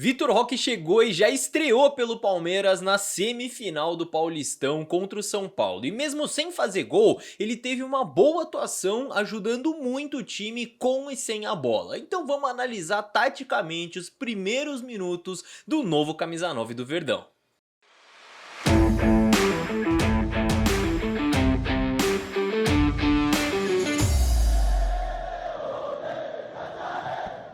Vitor Roque chegou e já estreou pelo Palmeiras na semifinal do Paulistão contra o São Paulo. E mesmo sem fazer gol, ele teve uma boa atuação, ajudando muito o time com e sem a bola. Então vamos analisar taticamente os primeiros minutos do novo camisa 9 do Verdão.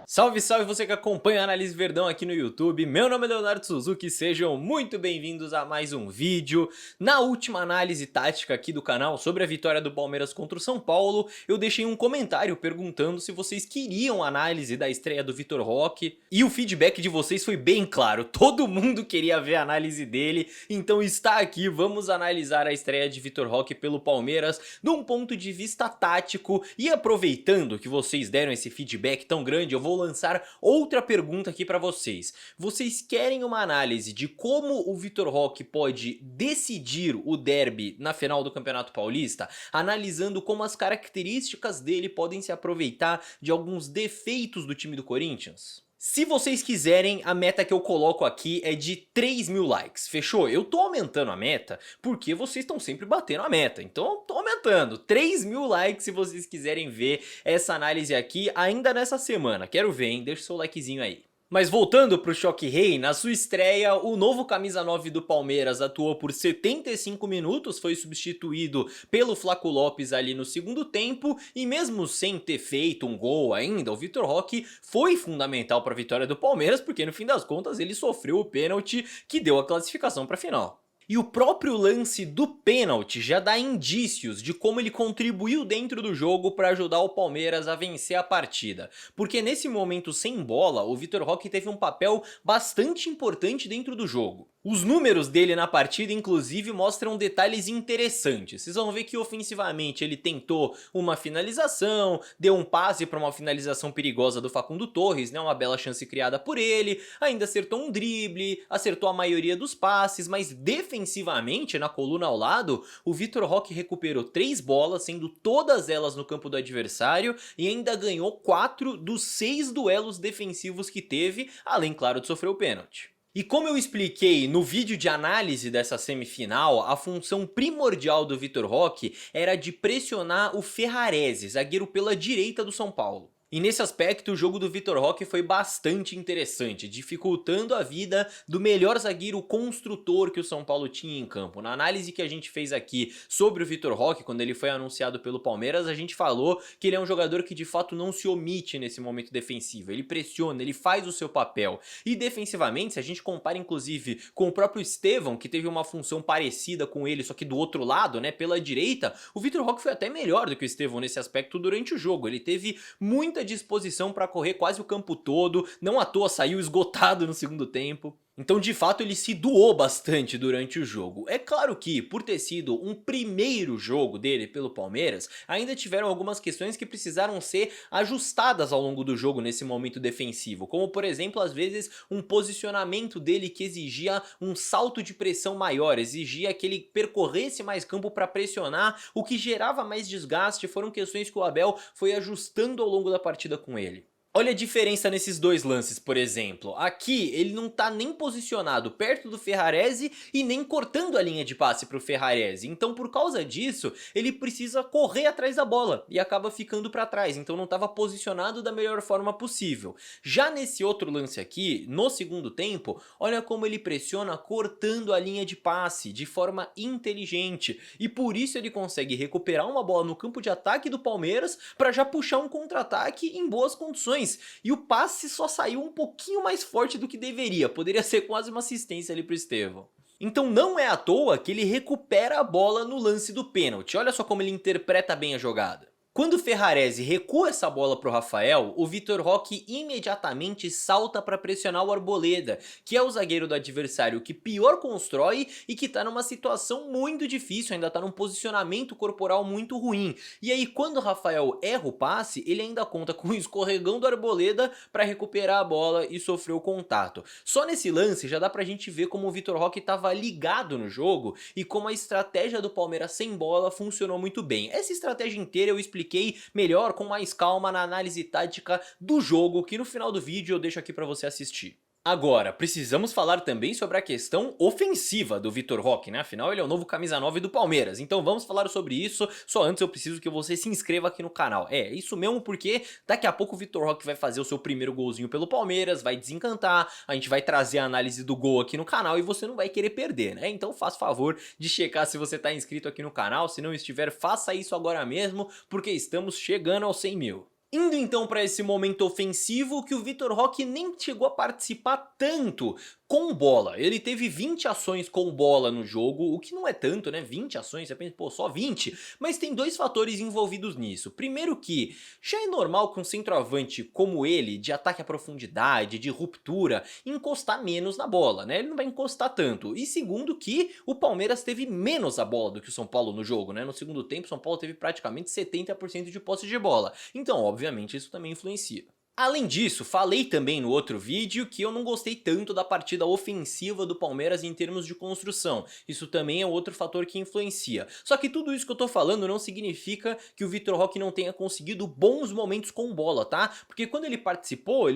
Salve, salve você que acompanha a Análise Verdão aqui no YouTube, meu nome é Leonardo Suzuki, sejam muito bem-vindos a mais um vídeo. Na última análise tática aqui do canal sobre a vitória do Palmeiras contra o São Paulo, eu deixei um comentário perguntando se vocês queriam análise da estreia do Vitor Roque, e o feedback de vocês foi bem claro, todo mundo queria ver a análise dele, então está aqui, vamos analisar a estreia de Vitor Roque pelo Palmeiras de um ponto de vista tático, e aproveitando que vocês deram esse feedback tão grande, eu vou lançar outra pergunta aqui pra vocês. Vocês querem uma análise de como o Vitor Roque pode decidir o derby na final do Campeonato Paulista? Analisando como as características dele podem se aproveitar de alguns defeitos do time do Corinthians? Se vocês quiserem, a meta que eu coloco aqui é de 3.000 likes, fechou? Eu tô aumentando a meta porque vocês estão sempre batendo a meta, então eu tô aumentando. 3.000 likes se vocês quiserem ver essa análise aqui ainda nessa semana. Quero ver, hein? Deixa o seu likezinho aí. Mas voltando pro Choque Rei, na sua estreia, o novo camisa 9 do Palmeiras atuou por 75 minutos, foi substituído pelo Flaco Lopes ali no segundo tempo, e mesmo sem ter feito um gol ainda, o Vitor Roque foi fundamental para a vitória do Palmeiras, porque no fim das contas ele sofreu o pênalti que deu a classificação para a final. E o próprio lance do pênalti já dá indícios de como ele contribuiu dentro do jogo para ajudar o Palmeiras a vencer a partida. Porque nesse momento sem bola, o Vitor Roque teve um papel bastante importante dentro do jogo. Os números dele na partida, inclusive, mostram detalhes interessantes. Vocês vão ver que ofensivamente ele tentou uma finalização, deu um passe para uma finalização perigosa do Facundo Torres, né, uma bela chance criada por ele, ainda acertou um drible, acertou a maioria dos passes, mas defensivamente, na coluna ao lado, o Vitor Roque recuperou 3 bolas, sendo todas elas no campo do adversário, e ainda ganhou 4 dos 6 duelos defensivos que teve, além, claro, de sofrer o pênalti. E como eu expliquei no vídeo de análise dessa semifinal, a função primordial do Vitor Roque era de pressionar o Ferrarese, zagueiro pela direita do São Paulo. E nesse aspecto o jogo do Vitor Roque foi bastante interessante, dificultando a vida do melhor zagueiro construtor que o São Paulo tinha em campo. Na análise que a gente fez aqui sobre o Vitor Roque, quando ele foi anunciado pelo Palmeiras, a gente falou que ele é um jogador que de fato não se omite nesse momento defensivo, ele pressiona, ele faz o seu papel. E defensivamente, se a gente compara inclusive com o próprio Estevão, que teve uma função parecida com ele, só que do outro lado, né, pela direita, o Vitor Roque foi até melhor do que o Estevão nesse aspecto durante o jogo, ele teve muita disposição para correr quase o campo todo, não à toa saiu esgotado no segundo tempo. Então de fato ele se doou bastante durante o jogo. É claro que, por ter sido um primeiro jogo dele pelo Palmeiras, ainda tiveram algumas questões que precisaram ser ajustadas ao longo do jogo nesse momento defensivo, como por exemplo às vezes um posicionamento dele que exigia um salto de pressão maior, exigia que ele percorresse mais campo para pressionar, o que gerava mais desgaste. Foram questões que o Abel foi ajustando ao longo da partida com ele. Olha a diferença nesses dois lances, por exemplo. Aqui ele não tá nem posicionado perto do Ferrarese e nem cortando a linha de passe pro Ferrarese. Então por causa disso, ele precisa correr atrás da bola e acaba ficando para trás. Então não estava posicionado da melhor forma possível. Já nesse outro lance aqui, no segundo tempo, olha como ele pressiona cortando a linha de passe de forma inteligente. E por isso ele consegue recuperar uma bola no campo de ataque do Palmeiras para já puxar um contra-ataque em boas condições. E o passe só saiu um pouquinho mais forte do que deveria, poderia ser quase uma assistência ali pro Estevão. Então não é à toa que ele recupera a bola no lance do pênalti, olha só como ele interpreta bem a jogada. Quando o Ferrarese recua essa bola para o Rafael, o Vitor Roque imediatamente salta para pressionar o Arboleda, que é o zagueiro do adversário que pior constrói e que está numa situação muito difícil, ainda está num posicionamento corporal muito ruim. E aí quando o Rafael erra o passe, ele ainda conta com o escorregão do Arboleda para recuperar a bola e sofrer o contato. Só nesse lance já dá pra gente ver como o Vitor Roque estava ligado no jogo e como a estratégia do Palmeiras sem bola funcionou muito bem. Essa estratégia inteira eu expliquei melhor, com mais calma, na análise tática do jogo, que no final do vídeo eu deixo aqui pra você assistir. Agora, precisamos falar também sobre a questão ofensiva do Vitor Roque, né? Afinal, ele é o novo camisa 9 do Palmeiras. Então vamos falar sobre isso. Só antes eu preciso que você se inscreva aqui no canal. É, isso mesmo, porque daqui a pouco o Vitor Roque vai fazer o seu primeiro golzinho pelo Palmeiras, vai desencantar, a gente vai trazer a análise do gol aqui no canal e você não vai querer perder, né? Então faça favor de checar se você tá inscrito aqui no canal. Se não estiver, faça isso agora mesmo, porque estamos chegando aos 100 mil. Indo então para esse momento ofensivo que o Vitor Roque nem chegou a participar tanto com bola. Ele teve 20 ações com bola no jogo, o que não é tanto, né? 20 ações, você pensa, pô, só 20? Mas tem dois fatores envolvidos nisso. Primeiro que já é normal que um centroavante como ele, de ataque à profundidade, de ruptura, encostar menos na bola, né? Ele não vai encostar tanto. E segundo que o Palmeiras teve menos a bola do que o São Paulo no jogo, né? No segundo tempo, o São Paulo teve praticamente 70% de posse de bola. Então, obviamente, isso também influencia. Além disso, falei também no outro vídeo que eu não gostei tanto da partida ofensiva do Palmeiras em termos de construção. Isso também é outro fator que influencia. Só que tudo isso que eu tô falando não significa que o Vitor Roque não tenha conseguido bons momentos com bola, tá? Porque quando ele participou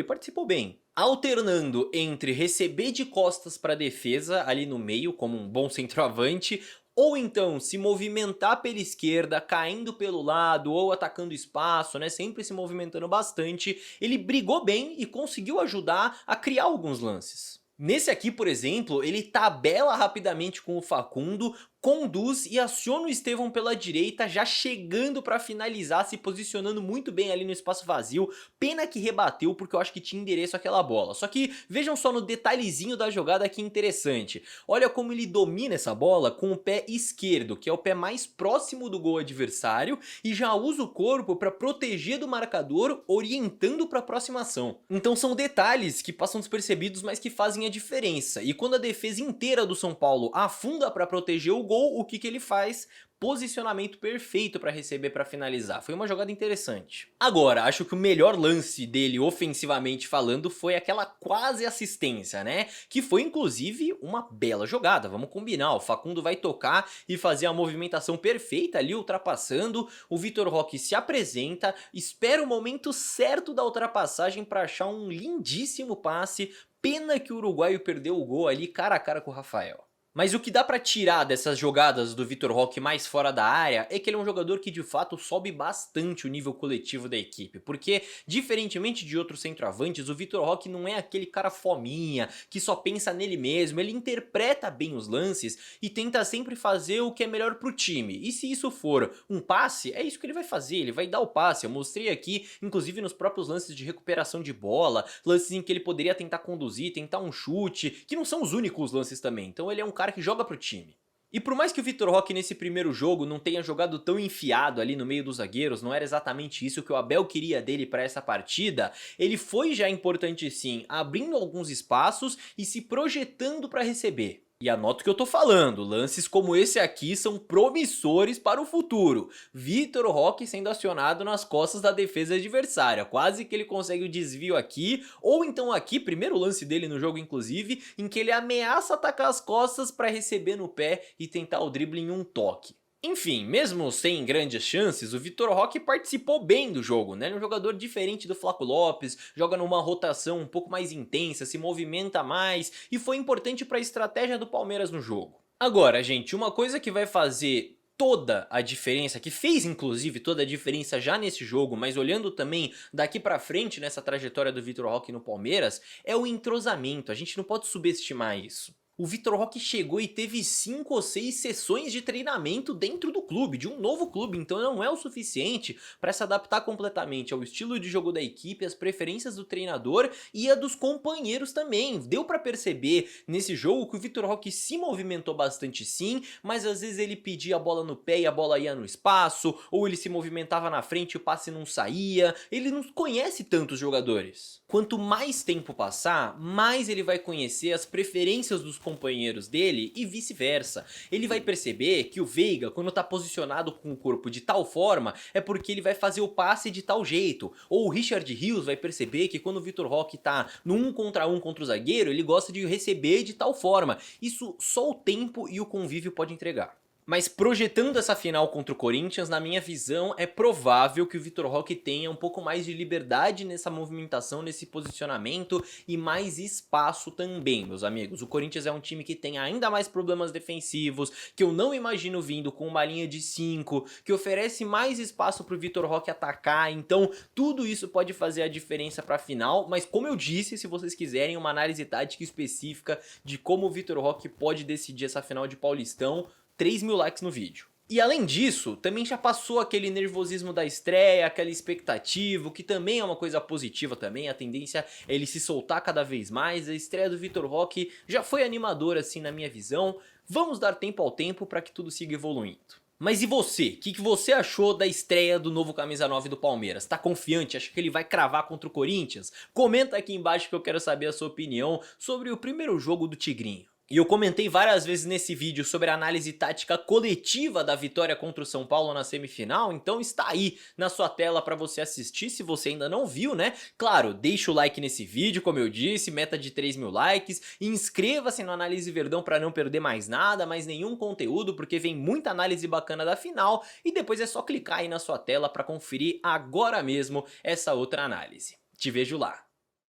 bem. Alternando entre receber de costas para a defesa ali no meio, como um bom centroavante, ou então se movimentar pela esquerda, caindo pelo lado ou atacando espaço, né, sempre se movimentando bastante, ele brigou bem e conseguiu ajudar a criar alguns lances. Nesse aqui, por exemplo, ele tabela rapidamente com o Facundo, conduz e aciona o Estevão pela direita, já chegando para finalizar, se posicionando muito bem ali no espaço vazio. Pena que rebateu, porque eu acho que tinha endereço aquela bola. Só que vejam só no detalhezinho da jogada que interessante. Olha como ele domina essa bola com o pé esquerdo, que é o pé mais próximo do gol adversário, e já usa o corpo para proteger do marcador, orientando para a aproximação. Então são detalhes que passam despercebidos, mas que fazem a diferença. E quando a defesa inteira do São Paulo afunda para proteger o gol, o que ele faz? Posicionamento perfeito para receber, para finalizar. Foi uma jogada interessante. Agora, acho que o melhor lance dele ofensivamente falando foi aquela quase assistência, né? Que foi inclusive uma bela jogada, vamos combinar. O Facundo vai tocar e fazer a movimentação perfeita ali, ultrapassando. O Vitor Roque se apresenta, espera o momento certo da ultrapassagem para achar um lindíssimo passe. Pena que o uruguaio perdeu o gol ali cara a cara com o Rafael. Mas o que dá pra tirar dessas jogadas do Vitor Roque mais fora da área é que ele é um jogador que de fato sobe bastante o nível coletivo da equipe, porque diferentemente de outros centroavantes, o Vitor Roque não é aquele cara fominha, que só pensa nele mesmo, ele interpreta bem os lances e tenta sempre fazer o que é melhor pro time. E se isso for um passe, é isso que ele vai fazer, ele vai dar o passe. Eu mostrei aqui, inclusive nos próprios lances de recuperação de bola, lances em que ele poderia tentar conduzir, tentar um chute, que não são os únicos lances também, então ele é um cara que joga pro time. E por mais que o Vitor Roque nesse primeiro jogo não tenha jogado tão enfiado ali no meio dos zagueiros, não era exatamente isso que o Abel queria dele para essa partida, ele foi já importante sim, abrindo alguns espaços e se projetando para receber. E anota o que eu tô falando, lances como esse aqui são promissores para o futuro. Vitor Roque sendo acionado nas costas da defesa adversária, quase que ele consegue o desvio aqui, ou então aqui, primeiro lance dele no jogo inclusive, em que ele ameaça atacar as costas para receber no pé e tentar o drible em um toque. Enfim, mesmo sem grandes chances, o Vitor Roque participou bem do jogo, né? Ele é um jogador diferente do Flaco Lopes, joga numa rotação um pouco mais intensa, se movimenta mais e foi importante para a estratégia do Palmeiras no jogo. Agora, gente, uma coisa que vai fazer toda a diferença, que fez inclusive toda a diferença já nesse jogo, mas olhando também daqui pra frente nessa trajetória do Vitor Roque no Palmeiras, é o entrosamento, a gente não pode subestimar isso. O Vitor Roque chegou e teve 5 ou 6 sessões de treinamento dentro do clube, de um novo clube, então não é o suficiente para se adaptar completamente ao estilo de jogo da equipe, às preferências do treinador e a dos companheiros também. Deu para perceber nesse jogo que o Vitor Roque se movimentou bastante sim, mas às vezes ele pedia a bola no pé e a bola ia no espaço, ou ele se movimentava na frente e o passe não saía. Ele não conhece tantos jogadores. Quanto mais tempo passar, mais ele vai conhecer as preferências dos companheiros dele e vice-versa. Ele vai perceber que o Veiga, quando tá posicionado com o corpo de tal forma, é porque ele vai fazer o passe de tal jeito. Ou o Richard Rios vai perceber que quando o Vitor Roque tá no 1 contra 1 contra o zagueiro, ele gosta de receber de tal forma. Isso só o tempo e o convívio pode entregar. Mas projetando essa final contra o Corinthians, na minha visão, é provável que o Vitor Roque tenha um pouco mais de liberdade nessa movimentação, nesse posicionamento e mais espaço também, meus amigos. O Corinthians é um time que tem ainda mais problemas defensivos, que eu não imagino vindo com uma linha de 5, que oferece mais espaço para o Vitor Roque atacar, então tudo isso pode fazer a diferença para a final, mas como eu disse, se vocês quiserem uma análise tática específica de como o Vitor Roque pode decidir essa final de Paulistão, 3.000 likes no vídeo. E além disso, também já passou aquele nervosismo da estreia, aquela expectativa, o que também é uma coisa positiva também, a tendência é ele se soltar cada vez mais, a estreia do Vitor Roque já foi animadora assim na minha visão, vamos dar tempo ao tempo para que tudo siga evoluindo. Mas e você? O que você achou da estreia do novo camisa 9 do Palmeiras? Tá confiante? Acha que ele vai cravar contra o Corinthians? Comenta aqui embaixo que eu quero saber a sua opinião sobre o primeiro jogo do Tigrinho. E eu comentei várias vezes nesse vídeo sobre a análise tática coletiva da vitória contra o São Paulo na semifinal, então está aí na sua tela para você assistir se você ainda não viu, né? Claro, deixa o like nesse vídeo, como eu disse, meta de 3.000 likes, e inscreva-se no Análise Verdão para não perder mais nada, mais nenhum conteúdo, porque vem muita análise bacana da final, e depois é só clicar aí na sua tela para conferir agora mesmo essa outra análise. Te vejo lá.